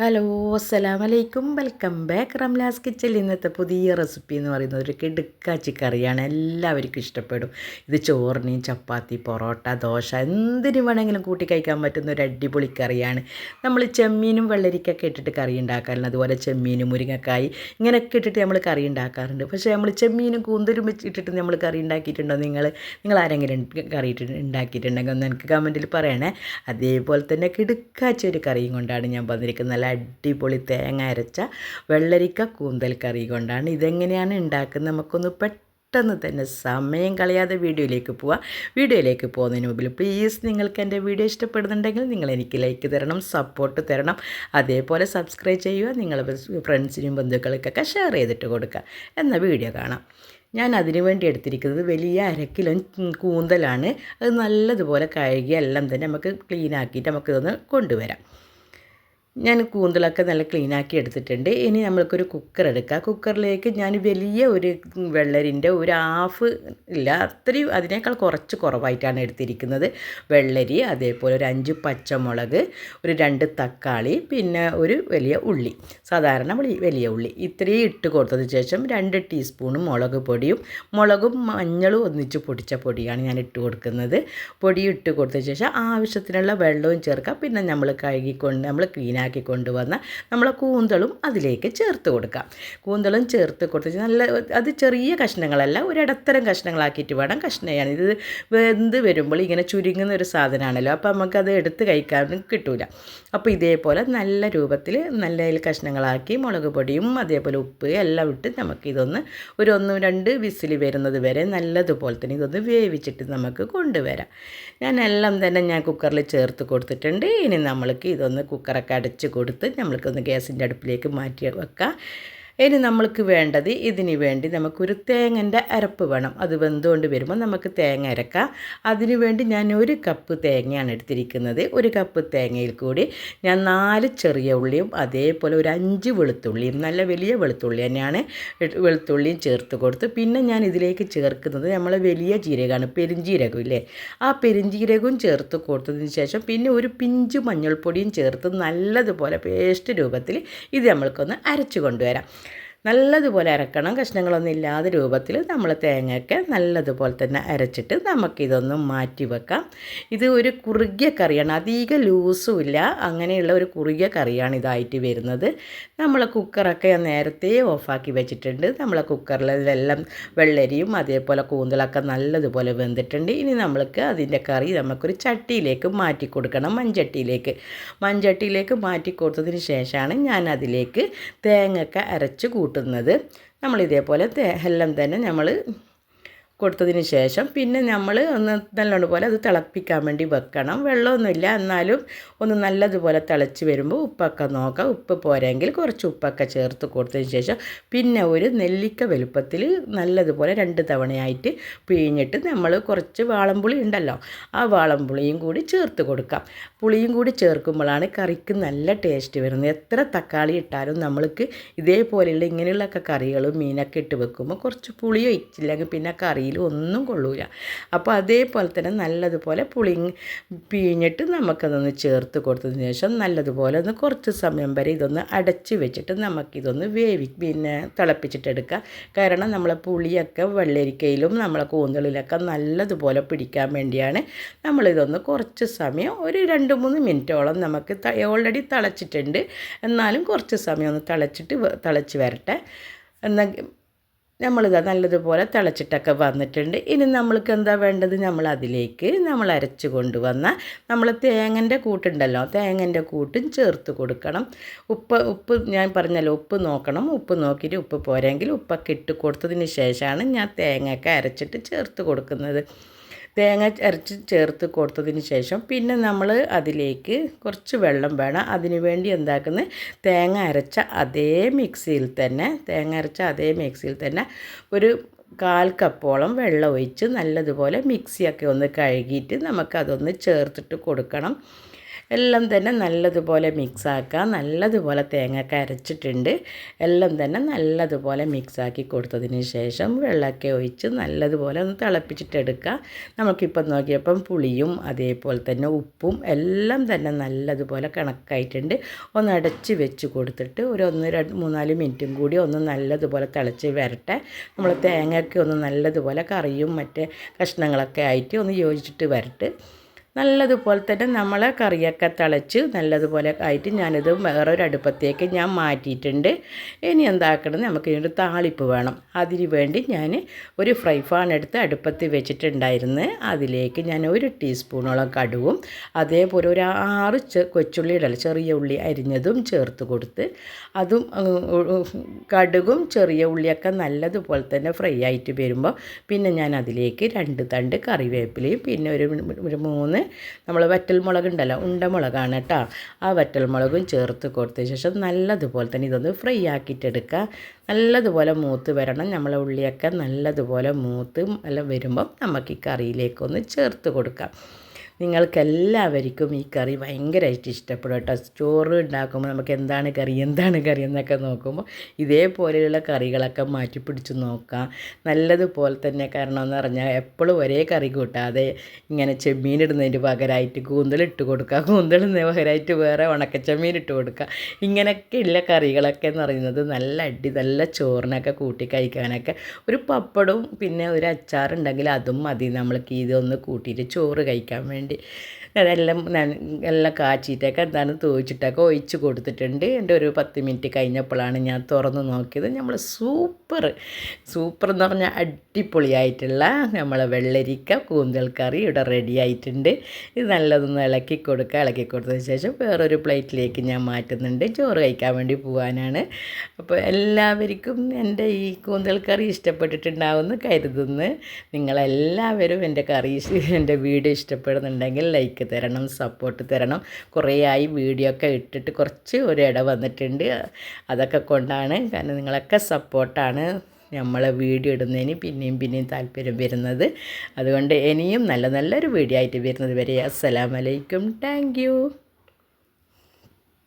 Hello അസ്സലാമലൈക്കും welcome back Ramla's kitchen. ഇന്നത്തെ പുതിയ റെസിപ്പി എന്ന് പറയുന്നത് ഒരു കിടുക്കാച്ചി കറിയാണ്. എല്ലാവർക്കും ഇഷ്ടപ്പെടും. ഇത് ചോറിനെയും ചപ്പാത്തി, പൊറോട്ട, ദോശ എന്തിനു വേണമെങ്കിലും കൂട്ടി കഴിക്കാൻ പറ്റുന്ന ഒരു അടിപൊളി കറിയാണ്. നമ്മൾ ചെമ്മീനും വെള്ളരിക്കൊക്കെ ഇട്ടിട്ട് കറി ഉണ്ടാക്കാറുണ്ട്. അതുപോലെ ചെമ്മീനും മുരിങ്ങക്കായി ഇങ്ങനെയൊക്കെ ഇട്ടിട്ട് നമ്മൾ കറി ഉണ്ടാക്കാറുണ്ട്. പക്ഷേ നമ്മൾ ചെമ്മീനും കൂന്തലും ഇട്ടിട്ട് നമ്മൾ കറി ഉണ്ടാക്കിയിട്ടുണ്ടോ? നിങ്ങൾ ആരെങ്കിലും കറി ഉണ്ടാക്കിയിട്ടുണ്ടെങ്കിൽ ഒന്ന് എനിക്ക് കമൻറ്റിൽ പറയണേ. അതേപോലെ തന്നെ കിടുക്കാച്ചി ഒരു കറിയും കൊണ്ടാണ് ഞാൻ വന്നിരിക്കുന്നത്. നല്ല അടിപൊളി തേങ്ങ അരച്ച വെള്ളരിക്ക കൂന്തൽ കറി കൊണ്ടാണ്. ഇതെങ്ങനെയാണ് ഉണ്ടാക്കുന്നത് നമുക്കൊന്ന് പെട്ടെന്ന് തന്നെ സമയം കളയാതെ വീഡിയോയിലേക്ക് പോവാം. വീഡിയോയിലേക്ക് പോകുന്നതിന് മുമ്പിൽ പ്ലീസ് നിങ്ങൾക്ക് എൻ്റെ വീഡിയോ ഇഷ്ടപ്പെടുന്നുണ്ടെങ്കിൽ നിങ്ങൾ എനിക്ക് ലൈക്ക് തരണം, സപ്പോർട്ട് തരണം. അതേപോലെ സബ്സ്ക്രൈബ് ചെയ്യുക. നിങ്ങളുടെ ഫ്രണ്ട്സിനും ബന്ധുക്കൾക്കൊക്കെ ഷെയർ ചെയ്തിട്ട് കൊടുക്കുക. എന്ന വീഡിയോ കാണാം. ഞാൻ അതിനു വേണ്ടി എടുത്തിരിക്കുന്നത് വലിയ 1 കിലോ കൂന്തലാണ്. അത് നല്ലതുപോലെ കഴുകി എല്ലാം തന്നെ നമുക്ക് ക്ലീനാക്കിയിട്ട് നമുക്കിതൊന്ന് കൊണ്ടുവരാം. ഞാൻ കൂന്തലൊക്കെ നല്ല ക്ലീനാക്കി എടുത്തിട്ടുണ്ട്. ഇനി നമ്മൾക്കൊരു കുക്കർ എടുക്കാം. കുക്കറിലേക്ക് ഞാൻ വലിയ ഒരു വെള്ളരിൻ്റെ ഒരു ഹാഫ് ഇല്ല, അത്രയും അതിനേക്കാൾ കുറവായിട്ടാണ് എടുത്തിരിക്കുന്നത്. വെള്ളരി, അതേപോലെ ഒരു 5 പച്ചമുളക്, ഒരു 2 തക്കാളി, പിന്നെ ഒരു വലിയ ഉള്ളി, സാധാരണ വലിയ ഉള്ളി, ഇത്രയും ഇട്ട് കൊടുത്തതിന് ശേഷം 2 ടീസ്പൂൺ മുളക് പൊടിയും മുളകും മഞ്ഞളും ഒന്നിച്ച് പൊടിച്ച പൊടിയാണ് ഞാൻ ഇട്ട് കൊടുക്കുന്നത്. പൊടി ഇട്ട് കൊടുത്തതിന് ശേഷം ആവശ്യത്തിനുള്ള വെള്ളവും ചേർക്കാം. പിന്നെ നമ്മൾ നമ്മൾ ക്ലീനാക്കി കൊണ്ടുവന്ന നമ്മളെ കൂന്തളും അതിലേക്ക് ചേർത്ത് കൊടുക്കാം. കൂന്തളും ചേർത്ത് കൊടുത്ത് നല്ല, അത് ചെറിയ കഷ്ണങ്ങളല്ല, ഒരിടത്തരം കഷ്ണങ്ങളാക്കിയിട്ട് വേണം കഷ്ണം ചെയ്യാൻ. ഇത് വെന്ത് വരുമ്പോൾ ഇങ്ങനെ ചുരുങ്ങുന്ന ഒരു സാധനമാണല്ലോ, അപ്പോൾ നമുക്കത് എടുത്ത് കഴിക്കാനും കിട്ടില്ല. അപ്പോൾ ഇതേപോലെ നല്ല രൂപത്തിൽ നല്ല കഷ്ണങ്ങളാക്കി മുളക് പൊടിയും അതേപോലെ ഉപ്പ് എല്ലാം ഇട്ട് നമുക്കിതൊന്ന് ഒരു 1-2 വിസിൽ വരുന്നത് വരെ നല്ലതുപോലെ തന്നെ ഇതൊന്ന് വേവിച്ചിട്ട് നമുക്ക് കൊണ്ടുവരാം. ഞാൻ കുക്കറിൽ ചേർത്ത് കൊടുത്തിട്ടുണ്ട്. ഇനി നമ്മൾക്ക് ഇതൊന്ന് കുക്കറൊക്കെ അടച്ച് കൊടുത്ത് നമ്മൾക്കൊന്ന് ഗ്യാസിൻ്റെ അടുപ്പിലേക്ക് മാറ്റി വെക്കാം. ഇനി നമ്മൾക്ക് വേണ്ടത്, ഇതിന് വേണ്ടി നമുക്കൊരു തേങ്ങൻ്റെ അരപ്പ് വേണം. അത് വെന്തുകൊണ്ട് വരുമ്പോൾ നമുക്ക് തേങ്ങ അരക്കാം. അതിനു വേണ്ടി ഞാൻ 1 കപ്പ് തേങ്ങയാണ് എടുത്തിരിക്കുന്നത്. 1 കപ്പ് തേങ്ങയിൽ കൂടി ഞാൻ 4 ചെറിയ ഉള്ളിയും അതേപോലെ ഒരു 5 വെളുത്തുള്ളിയും, നല്ല വലിയ വെളുത്തുള്ളി തന്നെയാണ്, വെളുത്തുള്ളിയും ചേർത്ത് കൊടുത്ത് പിന്നെ ഞാൻ ഇതിലേക്ക് ചേർക്കുന്നത് നമ്മളെ വലിയ ജീരകമാണ്, പെരിഞ്ജീരകം ഇല്ലേ, ആ പെരിഞ്ജീരകവും ചേർത്ത് കൊടുത്തതിന് ശേഷം പിന്നെ ഒരു പിഞ്ച് മഞ്ഞൾപ്പൊടിയും ചേർത്ത് നല്ലതുപോലെ പേസ്റ്റ് രൂപത്തിൽ ഇത് നമ്മൾക്കൊന്ന് അരച്ചു കൊണ്ടുവരാം. നല്ലതുപോലെ അരക്കണം, കഷ്ണങ്ങളൊന്നും ഇല്ലാതെ രൂപത്തിൽ നമ്മൾ തേങ്ങയൊക്കെ നല്ലതുപോലെ തന്നെ അരച്ചിട്ട് നമുക്കിതൊന്ന് മാറ്റി വെക്കാം. ഇത് ഒരു കുറുകിയ കറിയാണ്, അധികം ലൂസും ഇല്ല, അങ്ങനെയുള്ള ഒരു കുറുകിയ കറിയാണ് ഇതായിട്ട് വരുന്നത്. നമ്മൾ കുക്കറൊക്കെ നേരത്തെ ഓഫാക്കി വെച്ചിട്ടുണ്ട്. നമ്മളെ കുക്കറിലെല്ലാം വെള്ളരിയും അതേപോലെ കൂന്തലൊക്കെ നല്ലതുപോലെ വെന്തിട്ടുണ്ട്. ഇനി നമ്മൾക്ക് അതിൻ്റെ കറി നമുക്കൊരു ചട്ടിയിലേക്ക് മാറ്റി കൊടുക്കണം, മൺചട്ടിയിലേക്ക് മാറ്റി കൊടുത്തതിന് ശേഷമാണ് ഞാൻ അതിലേക്ക് തേങ്ങയൊക്കെ അരച്ച് കൂട്ടുന്നത്. നമ്മളിതേപോലെ എല്ലാം തന്നെ നമ്മൾ കൊടുത്തതിന് ശേഷം പിന്നെ നമ്മൾ ഒന്ന് നല്ലോണം പോലെ അത് തിളപ്പിക്കാൻ വേണ്ടി വെക്കണം. വെള്ളമൊന്നുമില്ല, എന്നാലും ഒന്ന് നല്ലതുപോലെ തിളച്ച് വരുമ്പോൾ ഉപ്പൊക്കെ നോക്കാം. ഉപ്പ് പോരെങ്കിൽ കുറച്ച് ഉപ്പൊക്കെ ചേർത്ത് കൊടുത്തതിന് ശേഷം പിന്നെ ഒരു നെല്ലിക്ക വലുപ്പത്തിൽ നല്ലതുപോലെ 2 തവണയായിട്ട് പിഴിഞ്ഞിട്ട് നമ്മൾ കുറച്ച് വാളംപുളി ഉണ്ടല്ലോ, ആ വാളംപുളിയും കൂടി ചേർത്ത് കൊടുക്കാം. പുളിയും കൂടി ചേർക്കുമ്പോഴാണ് കറിക്ക് നല്ല ടേസ്റ്റ് വരുന്നത്. എത്ര തക്കാളി ഇട്ടാലും നമ്മൾക്ക് ഇതേപോലെയുള്ള ഇങ്ങനെയുള്ളൊക്കെ കറികളും മീനൊക്കെ ഇട്ട് വെക്കുമ്പോൾ കുറച്ച് പുളി ഒഴിച്ചില്ലെങ്കിൽ പിന്നെ കറി ഒന്നും കൊള്ളൂല. അപ്പോൾ അതേപോലെ തന്നെ നല്ലതുപോലെ പുളി പിഴിഞ്ഞിട്ട് നമുക്കതൊന്ന് ചേർത്ത് കൊടുത്തതിന് ശേഷം നല്ലതുപോലെ ഒന്ന് കുറച്ച് സമയം വരെ ഇതൊന്ന് അടച്ച് വെച്ചിട്ട് നമുക്കിതൊന്ന് തിളപ്പിച്ചിട്ടെടുക്കാം. കാരണം നമ്മളെ പുളിയൊക്കെ വെള്ളരിക്കയിലും നമ്മളെ കൂന്തളിലൊക്കെ നല്ലതുപോലെ പിടിക്കാൻ വേണ്ടിയാണ് നമ്മളിതൊന്ന് കുറച്ച് സമയം ഒരു 2-3 മിനിറ്റോളം നമുക്ക് ഓൾറെഡി തിളച്ചിട്ടുണ്ട്, എന്നാലും കുറച്ച് സമയം ഒന്ന് തിളച്ച് വരട്ടെ. എന്നാൽ നമ്മളിത് നല്ലതുപോലെ തിളച്ചിട്ടൊക്കെ വന്നിട്ടുണ്ട്. ഇനി നമ്മൾക്ക് എന്താ വേണ്ടത്, നമ്മൾ അരച്ച് കൊണ്ടുവന്ന നമ്മൾ തേങ്ങൻ്റെ കൂട്ടുണ്ടല്ലോ, തേങ്ങൻ്റെ കൂട്ടും ചേർത്ത് കൊടുക്കണം. ഉപ്പ് ഞാൻ പറഞ്ഞല്ലോ, ഉപ്പ് നോക്കണം. ഉപ്പ് നോക്കിയിട്ട് ഉപ്പ് പോരെങ്കിൽ ഉപ്പൊക്കെ ഇട്ട് കൊടുത്തതിന് ശേഷമാണ് ഞാൻ തേങ്ങയൊക്കെ അരച്ചിട്ട് ചേർത്ത് കൊടുക്കുന്നത്. തേങ്ങ അരച്ച് ചേർത്ത് കൊടുത്തതിന് ശേഷം പിന്നെ നമ്മൾ അതിലേക്ക് കുറച്ച് വെള്ളം വേണം. അതിന് വേണ്ടി എന്താക്കുന്നത്, തേങ്ങ അരച്ച അതേ മിക്സിയിൽ തന്നെ ഒരു 1/4 കപ്പോളം വെള്ളം ഒഴിച്ച് നല്ലതുപോലെ മിക്സിയൊക്കെ ഒന്ന് കഴുകിയിട്ട് നമുക്കതൊന്ന് ചേർത്തിട്ട് കൊടുക്കണം. എല്ലാം തന്നെ നല്ലതുപോലെ മിക്സാക്കുക. നല്ലതുപോലെ തേങ്ങയൊക്കെ അരച്ചിട്ടുണ്ട്. എല്ലാം തന്നെ നല്ലതുപോലെ മിക്സാക്കി കൊടുത്തതിന് ശേഷം വെള്ളമൊക്കെ ഒഴിച്ച് നല്ലതുപോലെ ഒന്ന് തിളപ്പിച്ചിട്ടെടുക്കുക. നമുക്കിപ്പം നോക്കിയപ്പം പുളിയും അതേപോലെ തന്നെ ഉപ്പും എല്ലാം തന്നെ നല്ലതുപോലെ കണക്കായിട്ടുണ്ട്. ഒന്ന് അടച്ച് വെച്ച് കൊടുത്തിട്ട് ഒരു 1-2-3-4 മിനിറ്റും കൂടി ഒന്ന് നല്ലതുപോലെ തിളച്ച് വരട്ടെ. നമ്മൾ തേങ്ങയൊക്കെ ഒന്ന് നല്ലതുപോലെ കറിയും മറ്റേ കഷ്ണങ്ങളൊക്കെ ആയിട്ട് ഒന്ന് യോജിച്ചിട്ട് വരട്ടെ. നല്ലതുപോലെ തന്നെ നമ്മളെ കറിയൊക്കെ തിളച്ച് നല്ലതുപോലെ ആയിട്ട് ഞാനിത് വേറൊരു അടുപ്പത്തേക്ക് ഞാൻ മാറ്റിയിട്ടുണ്ട്. ഇനി എന്താക്കണം, നമുക്ക് ഇതിനൊരു താളിപ്പ് വേണം. അതിന് വേണ്ടി ഞാൻ ഒരു ഫ്രൈ പാൻ എടുത്ത് അടുപ്പത്ത് വെച്ചിട്ടുണ്ടായിരുന്നു. അതിലേക്ക് ഞാൻ 1 ടീസ്പൂണോളം കടുവും അതേപോലെ ഒരു 6 കൊച്ചുള്ളി ഇടല ചെറിയ ഉള്ളി അരിഞ്ഞതും ചേർത്ത് കൊടുത്ത് അതും കടുകും ചെറിയ ഉള്ളിയൊക്കെ നല്ലതുപോലെ തന്നെ ഫ്രൈ ആയിട്ട് വരുമ്പോൾ പിന്നെ ഞാൻ അതിലേക്ക് 2 തണ്ട് കറിവേപ്പിലയും പിന്നെ ഒരു 3 നമ്മൾ വറ്റൽമുളക് ഉണ്ടല്ലോ, ഉണ്ടമുളകാണ് കേട്ടോ, ആ വറ്റൽമുളകും ചേർത്ത് കൊടുത്ത ശേഷം നല്ലതുപോലെ തന്നെ ഇതൊന്ന് ഫ്രൈ ആക്കിയിട്ടെടുക്കുക. നല്ലതുപോലെ മൂത്ത് വരണം. നമ്മളെ ഉള്ളിയൊക്കെ നല്ലതുപോലെ മൂത്ത് എല്ലാം വരുമ്പം നമുക്ക് ഈ കറിയിലേക്കൊന്ന് ചേർത്ത് കൊടുക്കാം. നിങ്ങൾക്കെല്ലാവർക്കും ഈ കറി ഭയങ്കരമായിട്ട് ഇഷ്ടപ്പെടും കേട്ടോ. ചോറ് ഉണ്ടാക്കുമ്പോൾ നമുക്ക് എന്താണ് കറി എന്നൊക്കെ നോക്കുമ്പോൾ ഇതേപോലെയുള്ള കറികളൊക്കെ മാറ്റി പിടിച്ച് നോക്കാം. നല്ലതുപോലെ തന്നെ, കാരണം എന്ന് പറഞ്ഞാൽ എപ്പോഴും ഒരേ കറി കൂട്ടാതെ ഇങ്ങനെ ചെമ്മീൻ ഇടുന്നതിന് പകരമായിട്ട് കൂന്തലിട്ട് കൊടുക്കുക, കൂന്തലിന് പകരമായിട്ട് വേറെ ഉണക്കച്ചെമ്മീൻ ഇട്ട് കൊടുക്കുക. ഇങ്ങനെയൊക്കെയുള്ള കറികളൊക്കെ എന്ന് പറയുന്നത് നല്ല ചോറിനൊക്കെ കൂട്ടി കഴിക്കാനൊക്കെ ഒരു പപ്പടവും പിന്നെ ഒരു അച്ചാറുണ്ടെങ്കിൽ അതും മതി നമ്മൾക്ക് ഇതൊന്ന് കൂട്ടിയിട്ട് ചോറ് കഴിക്കാൻ വേണ്ടി. അതെല്ലാം എല്ലാം കാച്ചിട്ടൊക്കെ എന്താണ് തൂച്ചിട്ടൊക്കെ ഒഴിച്ച് കൊടുത്തിട്ടുണ്ട്. എൻ്റെ ഒരു 10 മിനിറ്റ് കഴിഞ്ഞപ്പോഴാണ് ഞാൻ തുറന്ന് നോക്കിയത്. നമ്മൾ സൂപ്പർ എന്ന് പറഞ്ഞാൽ അടിപൊളിയായിട്ടുള്ള നമ്മളെ വെള്ളരിക്ക കൂന്തൽ കറി ഇവിടെ റെഡി ആയിട്ടുണ്ട്. ഇത് നല്ലതൊന്ന് ഇളക്കി കൊടുത്തതിന് ശേഷം വേറൊരു പ്ലേറ്റിലേക്ക് ഞാൻ മാറ്റുന്നുണ്ട്. ചോറ് കഴിക്കാൻ വേണ്ടി പോകാനാണ്. അപ്പോൾ എല്ലാവർക്കും എൻ്റെ ഈ കൂന്തൽ കറി ഇഷ്ടപ്പെട്ടിട്ടുണ്ടാവുമെന്ന് കരുതുന്നു. നിങ്ങളെല്ലാവരും എൻ്റെ വീഡിയോ ഇഷ്ടപ്പെടുന്നുണ്ടെങ്കിൽ ലൈക്ക് തരണം, സപ്പോർട്ട് തരണം. കുറേ ആയി വീഡിയോ ഒക്കെ ഇട്ടിട്ട് കുറച്ച് ഒരു ഇട വന്നിട്ടുണ്ട്. അതൊക്കെ കൊണ്ടാണ്, കാരണം നിങ്ങളൊക്കെ സപ്പോർട്ടാണ് നമ്മളെ വീഡിയോ ഇടുന്നതിന് പിന്നെയും താല്പര്യം വരുന്നത്. അതുകൊണ്ട് ഇനിയും നല്ലൊരു വീഡിയോ ആയിട്ട് വരുന്നത് വരെ അസ്സലാമു അലൈക്കും. Thank you.